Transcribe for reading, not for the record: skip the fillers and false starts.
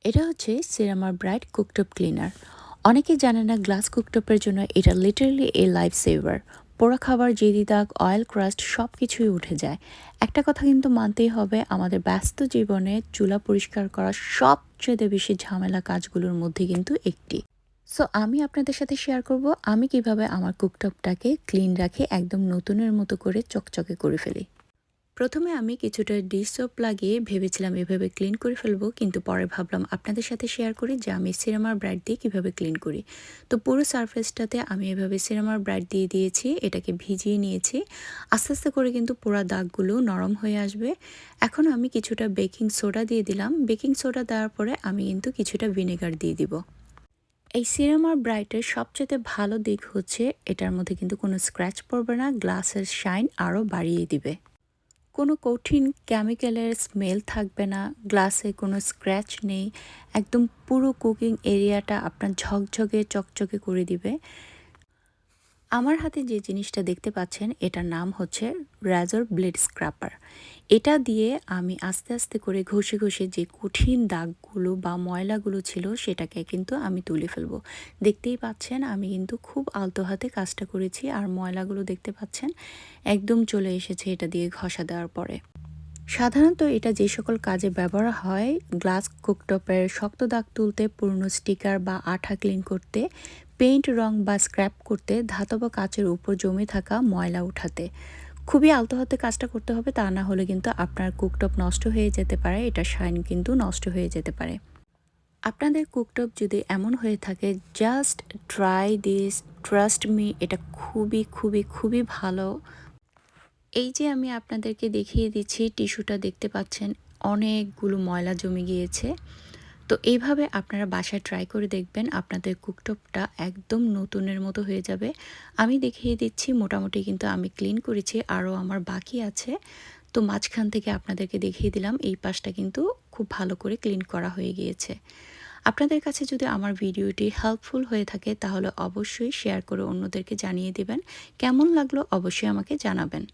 এটা হচ্ছে সেরামার bright cooktop cleaner. অনেকেই জানে না গ্লাস কুকটপের জন্য এটা লিটারালি এ লাইফ সেভার। পোড়া খাবার, জেদি দাগ, অয়েল ক্রাস্ট সব কিছুই উঠে যায়। একটা কথা কিন্তু মানতেই হবে, আমাদের ব্যস্ত জীবনে চুলা পরিষ্কার করা সবচেয়ে বেশি ঝামেলা কাজগুলোর মধ্যে কিন্তু একটি। সো আমি আপনাদের সাথে শেয়ার করব আমি কিভাবে আমার কুকটপটাকে ক্লিন রাখি, একদম নতুনের মতো করে চকচকে করে ফেলি। প্রথমে আমি কিছুটা ডিশ সোপ লাগিয়ে ভেবেছিলাম এভাবে ক্লিন করে ফেলবো, কিন্তু পরে ভাবলাম আপনাদের সাথে শেয়ার করি যে আমি সিরামার ব্রাইট দিয়ে কিভাবে ক্লিন করি। তো পুরো সারফেসটাতে আমি এভাবে সিরামার ব্রাইট দিয়ে দিয়েছি, এটাকে ভিজিয়ে নিয়েছি। আস্তে আস্তে করে কিন্তু পুরো দাগগুলো নরম হয়ে আসবে। এখন আমি কিছুটা বেকিং সোডা দিয়ে দিলাম। বেকিং সোডা দেওয়ার পরে আমি কিন্তু কিছুটা ভিনেগার দিয়ে দিব। এই সিরামার ব্রাইটের সবচেয়ে ভালো দিক হচ্ছে এটার মধ্যে কিন্তু কোনো স্ক্র্যাচ পড়বে না, গ্লাসের শাইন আরও বাড়িয়ে দিবে। কোনো কঠিন কেমিক্যালের স্মেল থাকবে না, গ্লাসে কোনো স্ক্র্যাচ নেই, একদম পুরো কুকিং এরিয়াটা আপনার ঝকঝকে চকচকে করে দিবে। আমার হাতে যে জিনিসটা দেখতে পাচ্ছেন এটার নাম হচ্ছে রাজর ব্লেড স্ক্রাপার। এটা দিয়ে আমি আস্তে আস্তে করে ঘষে ঘষে যে কঠিন দাগগুলো বা ময়লাগুলো ছিল সেটাকে কিন্তু আমি তুলে ফেলবো। দেখতেই পাচ্ছেন আমি কিন্তু খুব আলতো হাতে কাজটা করেছি, আর ময়লাগুলো দেখতে পাচ্ছেন একদম চলে এসেছে এটা দিয়ে ঘষা দেওয়ার পরে। সাধারণত এটা যে সকল কাজে ব্যবহার হয়, গ্লাস কুকটপের শক্ত দাগ তুলতে, পুরনো স্টিকার বা আঠা ক্লিন করতে, পেইন্ট রং বা স্ক্র্যাপ করতে, ধাতব কাচের উপর জমে থাকা ময়লা উঠাতে। খুবই আলতো হাতে কাজটা করতে হবে, তা না হলে কিন্তু আপনার কুকটপ নষ্ট হয়ে যেতে পারে, এটা শাইন কিন্তু নষ্ট হয়ে যেতে পারে। আপনাদের কুকটপ যদি এমন হয়ে থাকে, just try this, trust me, এটা খুবই খুবই খুবই ভালো। এই যে আমি আপনাদেরকে দেখিয়ে দিচ্ছি, টিস্যুটা দেখতে পাচ্ছেন অনেকগুলো ময়লা জমে গিয়েছে। তো এইভাবে আপনারা বাসায় ট্রাই করে দেখবেন, আপনাদের কুকটপটা একদম নতুনের মতো হয়ে যাবে। আমি দেখিয়ে দিচ্ছি, মোটামুটি কিন্তু আমি ক্লিন করেছি, আরও আমার বাকি আছে। তো মাঝখান থেকে আপনাদেরকে দেখিয়ে দিলাম, এই পাশটা কিন্তু খুব ভালো করে ক্লিন করা হয়ে গিয়েছে। আপনাদের কাছে যদি আমার ভিডিওটি হেল্পফুল হয়ে থাকে তাহলে অবশ্যই শেয়ার করে অন্যদেরকে জানিয়ে দিবেন। কেমন লাগলো অবশ্যই আমাকে জানাবেন।